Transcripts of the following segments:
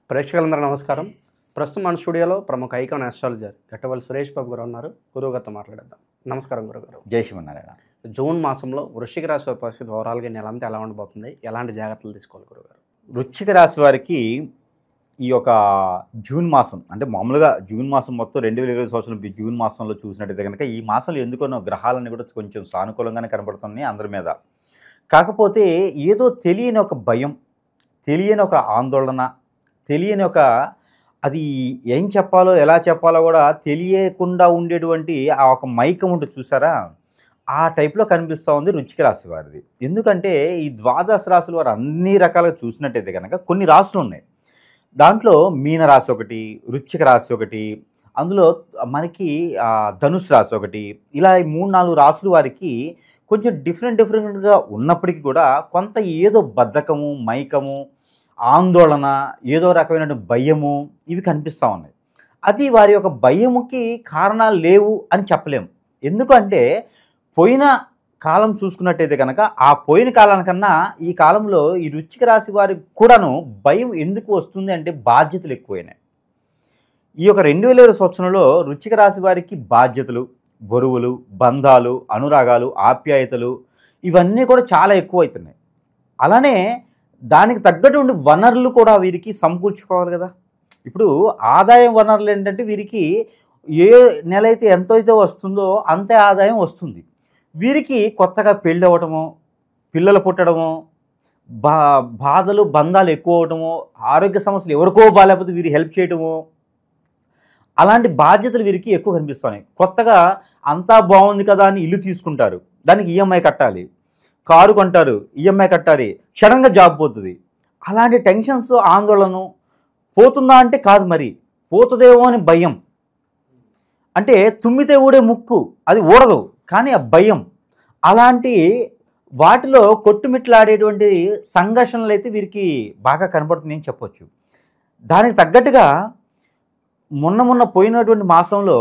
ప్రేక్షకులందరూ నమస్కారం. ప్రస్తుతం మన స్టూడియోలో ప్రముఖ ఐకాన్ ఆస్ట్రాలజర్ గట్టవల్లి సురేష్ బాబు గారు ఉన్నారు. గురువుగారితో మాట్లాడేద్దాం. నమస్కారం గురుగారు. జై శ్రీమన్నారాయణ. జూన్ మాసంలో వృశ్చిక రాశి వారి పరిస్థితి ఓవరాల్గా నెలంతా ఎలా ఉండబోతుంది, ఎలాంటి జాగ్రత్తలు తీసుకోవాలి గురుగారు? వృశ్చిక రాశి వారికి ఈ యొక్క జూన్ మాసం అంటే మామూలుగా జూన్ మాసం మొత్తం 2020 సంవత్సరం జూన్ మాసంలో చూసినట్టయితే కనుక ఈ మాసంలో ఎందుకనో గ్రహాలన్నీ కూడా కొంచెం సానుకూలంగానే కనబడుతున్నాయి అందరి మీద. కాకపోతే ఏదో తెలియని ఒక భయం, తెలియని ఒక ఆందోళన, తెలియని ఒక అది ఏం చెప్పాలో ఎలా చెప్పాలో కూడా తెలియకుండా ఉండేటువంటి ఆ ఒక మైకం ఉంటుంది చూసారా, ఆ టైప్లో కనిపిస్తూ ఉంది వృశ్చిక రాశి వారిది. ఎందుకంటే ఈ ద్వాదశ రాశుల వారు అన్ని రకాలుగా చూసినట్టయితే కనుక కొన్ని రాశులు ఉన్నాయి. దాంట్లో మీన రాశి ఒకటి, వృశ్చిక రాశి ఒకటి, అందులో మనకి ధనుసు రాశి ఒకటి, ఇలా 3-4 రాశుల వారికి కొంచెం డిఫరెంట్గా ఉన్నప్పటికీ కూడా కొంత ఏదో బద్ధకము, మైకము, ఆందోళన, ఏదో రకమైన భయము ఇవి కనిపిస్తూ ఉన్నాయి. అది వారి యొక్క భయముకి కారణాలు లేవు అని చెప్పలేము. ఎందుకంటే పోయిన కాలం చూసుకున్నట్టయితే కనుక ఆ పోయిన కాలానికన్నా ఈ కాలంలో ఈ వృశ్చిక రాశి వారికి కూడాను భయం ఎందుకు వస్తుంది అంటే బాధ్యతలు ఎక్కువైనాయి. ఈ యొక్క 2020 సంవత్సరంలో వృశ్చిక రాశి వారికి బాధ్యతలు, బరువులు, బంధాలు, అనురాగాలు, ఆప్యాయతలు ఇవన్నీ కూడా చాలా ఎక్కువ అవుతున్నాయి. అలానే దానికి తగ్గటువంటి వనరులు కూడా వీరికి సమకూర్చుకోవాలి కదా. ఇప్పుడు ఆదాయం వనరులు ఏంటంటే వీరికి ఏ నెల అయితే ఎంతో అయితే వస్తుందో అంతే ఆదాయం వస్తుంది. వీరికి కొత్తగా పెళ్ళి అవ్వటము, పిల్లలు పుట్టడము, బాధలు బంధాలు ఎక్కువ అవటము, ఆరోగ్య సమస్యలు ఎవరికో బాగాలేకపోతే వీరికి హెల్ప్ చేయటము, అలాంటి బాధ్యతలు వీరికి ఎక్కువ కనిపిస్తున్నాయి. కొత్తగా అంతా బాగుంది కదా అని ఇల్లు తీసుకుంటారు, దానికి ఈఎంఐ కట్టాలి, కారు కొంటారు, ఈఎంఐ కట్టాలి, క్షణంగా జాబ్ పోతుంది. అలాంటి టెన్షన్స్, ఆందోళన పోతుందా అంటే కాదు, మరి పోతుందేమో అని భయం. అంటే తుమ్మితే ఊడే ముక్కు అది ఊడదు, కానీ ఆ భయం. అలాంటి వాటిలో కొట్టుమిట్లాడేటువంటి సంఘర్షణలు అయితే వీరికి బాగా కనబడుతున్నాయని చెప్పొచ్చు. దానికి తగ్గట్టుగా మొన్న పోయినటువంటి మాసంలో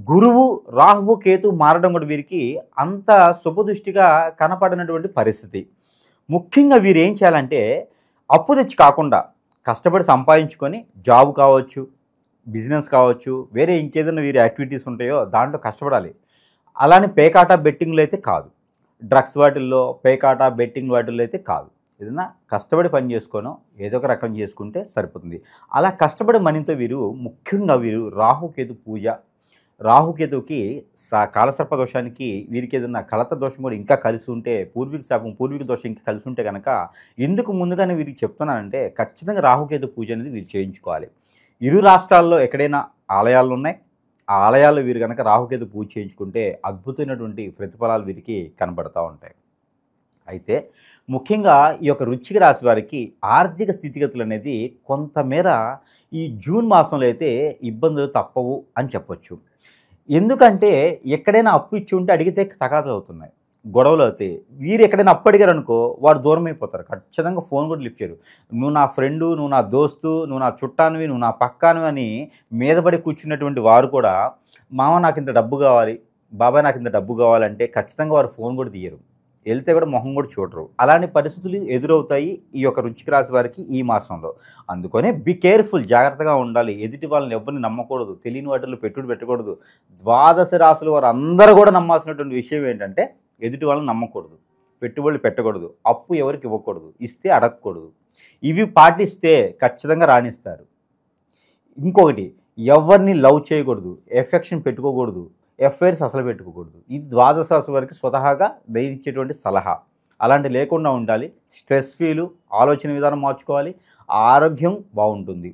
గురువు, రాహువు, కేతు మారడం కూడా వీరికి అంత శుభదృష్టిగా కనపడినటువంటి పరిస్థితి. ముఖ్యంగా వీరు ఏం చేయాలంటే అప్పు తెచ్చి కాకుండా కష్టపడి సంపాదించుకొని జాబ్ కావచ్చు, బిజినెస్ కావచ్చు, వేరే ఇంకేదైనా వీరి యాక్టివిటీస్ ఉంటాయో దాంట్లో కష్టపడాలి. అలానే పేకాట బెట్టింగ్లు అయితే కాదు, డ్రగ్స్ వాటిల్లో పేకాట బెట్టింగ్ వాటిల్లో అయితే కాదు. ఏదైనా కష్టపడి పని చేసుకోనో ఏదో ఒక రకం చేసుకుంటే సరిపోతుంది. అలా కష్టపడి మనీతో వీరు ముఖ్యంగా రాహుకేతు పూజ, రాహుకేతువుకి కాలసర్ప దోషానికి వీరికి ఏదైనా కలత దోషం కూడా ఇంకా కలిసి ఉంటే, పూర్వీక శాపం, పూర్వీక దోషం ఇంకా కలిసి ఉంటే కనుక ఎందుకు ముందుగానే వీరికి చెప్తున్నానంటే ఖచ్చితంగా రాహుకేతు పూజ అనేది వీరు చేయించుకోవాలి. ఇరు రాష్ట్రాల్లో ఎక్కడైనా ఆలయాలు ఉన్నాయి, ఆ ఆలయాల్లో వీరు కనుక రాహుకేతు పూజ చేయించుకుంటే అద్భుతమైనటువంటి ప్రతిఫలాలు వీరికి కనబడుతూ ఉంటాయి. అయితే ముఖ్యంగా ఈ యొక్క వృశ్చిక రాశి వారికి ఆర్థిక స్థితిగతులు అనేది కొంతమేర ఈ జూన్ మాసంలో అయితే ఇబ్బందులు తప్పవు అని చెప్పొచ్చు. ఎందుకంటే ఎక్కడైనా అప్పు ఇచ్చి ఉంటే అడిగితే తగాదాలు అవుతున్నాయి, గొడవలు అవుతాయి. వీరు ఎక్కడైనా అప్పు అడిగారు అనుకో వారు దూరం అయిపోతారు, ఖచ్చితంగా ఫోన్ కూడా లిఫ్ట్ చేయరు. నువ్వు నా ఫ్రెండు, నువ్వు నా దోస్తు, నువ్వు నా చుట్టానివి, నువ్వు నా పక్కానివి అని మీదపడి కూర్చున్నటువంటి వారు కూడా మామ నాకు ఇంత డబ్బు కావాలి, బాబాయ్ నాకు ఇంత డబ్బు కావాలంటే ఖచ్చితంగా వారు ఫోన్ కూడా తీయరు, వెళ్తే కూడా మొహం కూడా చూడరు. అలాంటి పరిస్థితులు ఎదురవుతాయి ఈ యొక్క వృశ్చిక రాశి వారికి ఈ మాసంలో. అందుకనే బీ కేర్ఫుల్, జాగ్రత్తగా ఉండాలి. ఎదుటి వాళ్ళని ఎవరిని నమ్మకూడదు, తెలియని వాటిల్లో పెట్టుబడి పెట్టకూడదు. ద్వాదశ రాశుల వారు అందరూ కూడా నమ్మాల్సినటువంటి విషయం ఏంటంటే ఎదుటి వాళ్ళని నమ్మకూడదు, పెట్టుబడులు పెట్టకూడదు, అప్పు ఎవరికి ఇవ్వకూడదు, ఇస్తే అడగకూడదు. ఇవి పాటిస్తే ఖచ్చితంగా రాణిస్తారు. ఇంకొకటి, ఎవరిని లవ్ చేయకూడదు, ఎఫెక్షన్ పెట్టుకోకూడదు, ఎఫ్ఐఆర్స్ అసలు పెట్టుకోకూడదు. ఇది ద్వాదశ రాశి వారికి స్వతహాగా ఇచ్చేటువంటి సలహా. అలాంటి లేకుండా ఉండాలి. స్ట్రెస్ ఫీలు, ఆలోచన విధానం మార్చుకోవాలి, ఆరోగ్యం బాగుంటుంది,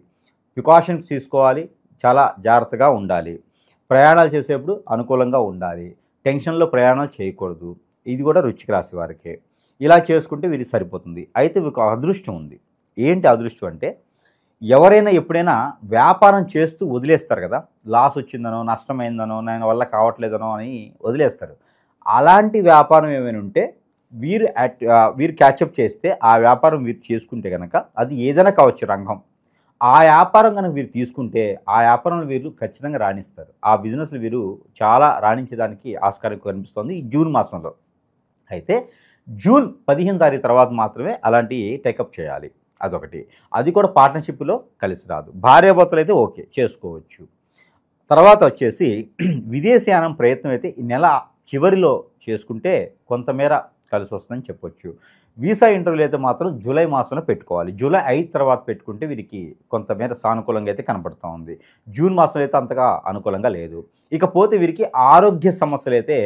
ప్రికాషన్స్ తీసుకోవాలి, చాలా జాగ్రత్తగా ఉండాలి. ప్రయాణాలు చేసేప్పుడు అనుకూలంగా ఉండాలి, టెన్షన్లో ప్రయాణాలు చేయకూడదు. ఇది కూడా వృశ్చిక రాశి వారికే. ఇలా చేసుకుంటే వీరికి సరిపోతుంది. అయితే వీరికి అదృష్టం ఉంది. ఏంటి అదృష్టం అంటే ఎవరైనా ఎప్పుడైనా వ్యాపారం చేస్తూ వదిలేస్తారు కదా, లాస్ వచ్చిందనో, నష్టమైందనో, నేను వల్ల కావట్లేదనో అని వదిలేస్తారు. అలాంటి వ్యాపారం ఏమైనా ఉంటే వీరు క్యాచప్ చేస్తే ఆ వ్యాపారం వీరు చేసుకుంటే కనుక అది ఏదైనా కావచ్చు రంగం, ఆ వ్యాపారం కనుక వీరు తీసుకుంటే ఆ వ్యాపారంలో వీరు ఖచ్చితంగా రాణిస్తారు. ఆ బిజినెస్లో వీరు చాలా రాణించడానికి ఆస్కారం కనిపిస్తుంది ఈ జూన్ మాసంలో. అయితే జూన్ 15 తారీఖు తర్వాత మాత్రమే అలాంటివి టేకప్ చేయాలి. అదొకటి. అది కూడా పార్ట్నర్షిప్లో కలిసి రాదు. భార్యాభర్తలు అయితే ఓకే చేసుకోవచ్చు. తర్వాత వచ్చేసి విదేశీయానం ప్రయత్నం అయితే ఈ నెల చివరిలో చేసుకుంటే కొంతమేర కలిసి వస్తుందని చెప్పొచ్చు. వీసా ఇంటర్వ్యూలు అయితే మాత్రం జూలై మాసంలో పెట్టుకోవాలి. జూలై 5 తర్వాత పెట్టుకుంటే వీరికి కొంతమేర సానుకూలంగా అయితే కనపడుతూ ఉంది. జూన్ మాసంలో అయితే అంతగా అనుకూలంగా లేదు. ఇకపోతే వీరికి ఆరోగ్య సమస్యలు అయితే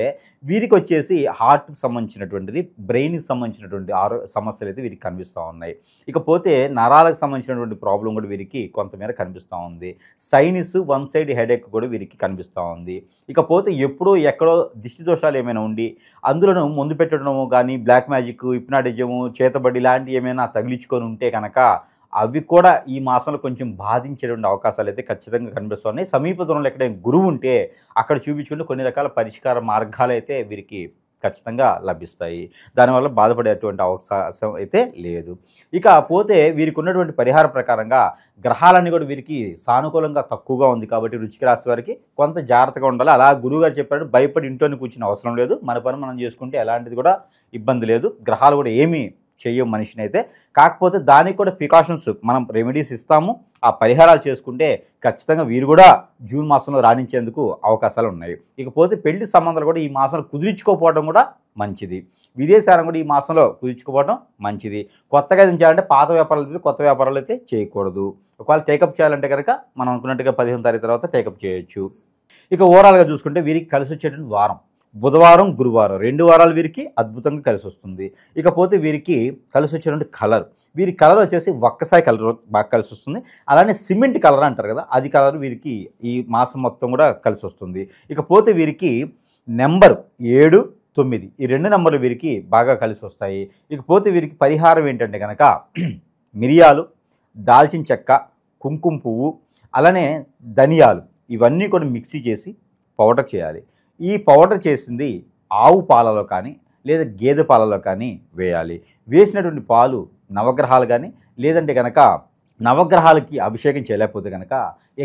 వీరికి వచ్చేసి హార్ట్కి సంబంధించినటువంటిది, బ్రెయిన్కి సంబంధించినటువంటి సమస్యలు అయితే వీరికి కనిపిస్తూ ఉన్నాయి. ఇకపోతే నరాలకు సంబంధించినటువంటి ప్రాబ్లం కూడా వీరికి కొంతమేర కనిపిస్తూ ఉంది. సైనస్ వన్ సైడ్ హెడేక్ కూడా వీరికి కనిపిస్తూ ఉంది. ఇకపోతే ఎప్పుడో ఎక్కడో దిష్టి దోషాలు ఏమైనా ఉండి అందులోనూ ముందు పెట్టడము కానీ బ్లాక్ మ్యాజిక్, హిప్నాటిజము, చేతబడి లాంటివి ఏమైనా తగిలించుకొని ఉంటే కనుక అవి కూడా ఈ మాసంలో కొంచెం బాధించేటువంటి అవకాశాలు అయితే ఖచ్చితంగా కనిపిస్తున్నాయి. సమీప దూరంలో ఎక్కడైనా గురువు ఉంటే అక్కడ చూపించుకుంటే కొన్ని రకాల పరిష్కార మార్గాలు అయితే వీరికి ఖచ్చితంగా లభిస్తాయి. దానివల్ల బాధపడేటువంటి అవకాశం అయితే లేదు. ఇక పోతే వీరికి ఉన్నటువంటి పరిహార ప్రకారంగా గ్రహాలన్నీ కూడా వీరికి సానుకూలంగా తక్కువగా ఉంది కాబట్టి వృశ్చిక రాశి వారికి కొంత జాగ్రత్తగా ఉండాలి. అలా గురువుగారు చెప్పాడు, భయపడి ఇంట్లోనే కూర్చునే అవసరం లేదు. మన పని మనం చేసుకుంటే ఎలాంటిది కూడా ఇబ్బంది లేదు. గ్రహాలు కూడా ఏమీ చెయ్యం మనిషిని అయితే. కాకపోతే దానికి కూడా ప్రికాషన్స్ మనం రెమెడీస్ ఇస్తాము. ఆ పరిహారాలు చేసుకుంటే ఖచ్చితంగా వీరు కూడా జూన్ మాసంలో రాణించేందుకు అవకాశాలు ఉన్నాయి. ఇకపోతే పెళ్లి సంబంధాలు కూడా ఈ మాసంలో కుదుర్చుకోకపోవడం కూడా మంచిది. విదేశాలను కూడా ఈ మాసంలో కుదుర్చుకోవడం మంచిది. కొత్తగా ఏదైనా చేయాలంటే పాత వ్యాపారాలు అయితే కొత్త వ్యాపారాలు అయితే చేయకూడదు. ఒకవేళ టేకప్ చేయాలంటే కనుక మనం అనుకున్నట్టుగా 15వ తారీఖు తర్వాత టేకప్ చేయొచ్చు. ఇక ఓవరాల్గా చూసుకుంటే వీరికి కలిసి వచ్చేటువంటి వారం బుధవారం, గురువారం 2 వారాలు వీరికి అద్భుతంగా కలిసి వస్తుంది. ఇకపోతే వీరికి కలిసి వచ్చేటువంటి కలర్, వీరి కలర్ వచ్చేసి ఒక్కసారి కలర్ బాగా కలిసి వస్తుంది. అలానే సిమెంట్ కలర్ అంటారు కదా, అది కలర్ వీరికి ఈ మాసం మొత్తం కూడా కలిసి వస్తుంది. ఇకపోతే వీరికి నెంబర్ 7, 9 ఈ 2 నెంబర్లు వీరికి బాగా కలిసి వస్తాయి. ఇకపోతే వీరికి పరిహారం ఏంటంటే కనుక మిరియాలు, దాల్చిన చెక్క, కుంకుమ పువ్వు, అలానే ధనియాలు ఇవన్నీ కూడా మిక్సీ చేసి పౌడర్ చేయాలి. ఈ పౌడర్ చేసింది ఆవు పాలలో కానీ లేదా గేదె పాలలో కానీ వేయాలి. వేసినటువంటి పాలు నవగ్రహాలు కానీ లేదంటే కనుక నవగ్రహాలకి అభిషేకం చేయలేకపోతే కనుక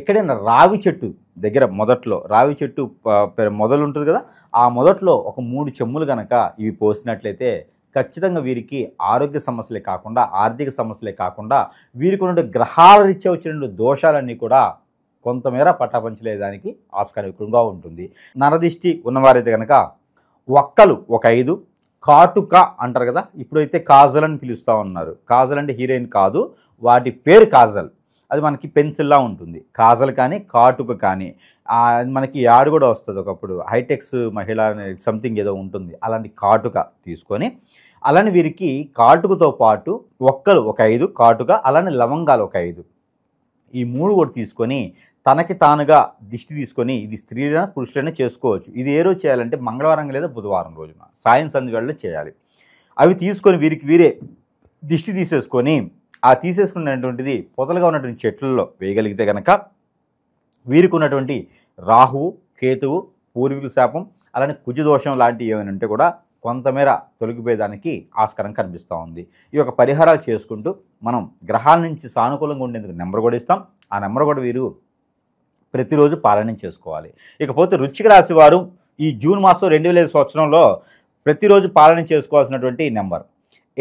ఎక్కడైనా రావి చెట్టు దగ్గర మొదట్లో రావి చెట్టు మొదలు ఉంటుంది కదా, ఆ మొదట్లో ఒక 3 చెమ్ములు కనుక ఇవి పోసినట్లయితే ఖచ్చితంగా వీరికి ఆరోగ్య సమస్యలే కాకుండా ఆర్థిక సమస్యలే కాకుండా వీరికి ఉన్న గ్రహాల రీత్యా వచ్చిన దోషాలన్నీ కూడా కొంతమేర పటాపంచలేదానికి ఆస్కారం ఎక్కువగా ఉంటుంది. నరదిష్టి ఉన్నవారైతే కనుక ఒక్కలు ఒక 5, కాటుక అంటారు కదా, ఇప్పుడైతే కాజల్ అని పిలుస్తూ ఉన్నారు. కాజల్ అంటే హీరోయిన్ కాదు, వాటి పేరు కాజల్. అది మనకి పెన్సిల్లా ఉంటుంది. కాజల్ కానీ కాటుక కానీ మనకి యాడ్ కూడా వస్తుంది. ఒకప్పుడు హైటెక్స్ మహిళ సంథింగ్ ఏదో ఉంటుంది. అలాంటి కాటుక తీసుకొని అలానే వీరికి కాటుకతో పాటు ఒక్కలు ఒక 5, కాటుక అలానే లవంగాలు ఒక 5 ఈ 3 కూడా తీసుకొని తనకి తానుగా దిష్టి తీసుకొని, ఇది స్త్రీలైనా పురుషులైనా చేసుకోవచ్చు. ఇది ఏ రోజు చేయాలంటే మంగళవారం లేదా బుధవారం రోజున సాయం సంధ్యవేళలో చేయాలి. అవి తీసుకొని వీరికి వీరే దిష్టి తీసేసుకొని ఆ తీసేసుకున్నటువంటిది పొదలుగా ఉన్నటువంటి చెట్లలో వేయగలిగితే కనుక వీరికి ఉన్నటువంటి రాహువు, కేతువు, పూర్వీకుల శాపం అలానే కుజదోషం లాంటివి ఏమైనా ఉంటే కూడా కొంతమేర తొలగిపోయేదానికి ఆస్కారం కనిపిస్తూ ఉంది. ఈ యొక్క పరిహారాలు చేసుకుంటూ మనం గ్రహాల నుంచి సానుకూలంగా ఉండేందుకు నెంబర్ కూడా ఇస్తాం. ఆ నెంబర్ కూడా వీరు ప్రతిరోజు పాలన చేసుకోవాలి. ఇకపోతే వృశ్చిక రాశి వారు ఈ జూన్ మాసం 2005 సంవత్సరంలో ప్రతిరోజు పాలన చేసుకోవాల్సినటువంటి నెంబర్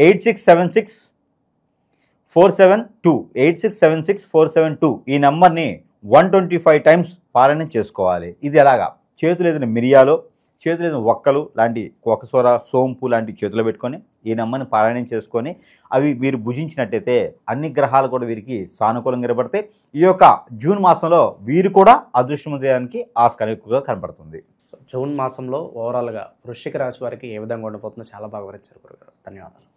867647 867647 ఈ నెంబర్ని 125 టైమ్స్ పాలన చేసుకోవాలి. ఇది ఎలాగా? చేతులు ఏదైనా మిరియాలో, చేతులు ఏదైనా ఒక్కలు లాంటి కోకసూర, సోంపు లాంటి చేతిలో పెట్టుకొని ఈ నెంబర్ని పారాయణం చేసుకొని అవి మీరు భుజించినట్టయితే అన్ని గ్రహాలు కూడా వీరికి సానుకూలంగా ఏర్పడతాయి. ఈ యొక్క జూన్ మాసంలో వీరు కూడా అదృష్టమయ్యడానికి ఆస్కారం ఎక్కువగా కనపడుతుంది. జూన్ మాసంలో ఓవరాల్గా వృశ్చిక రాశి వారికి ఏ విధంగా ఉండిపోతుందో చాలా బాగా వివరించారు గురుగారు. ధన్యవాదాలు.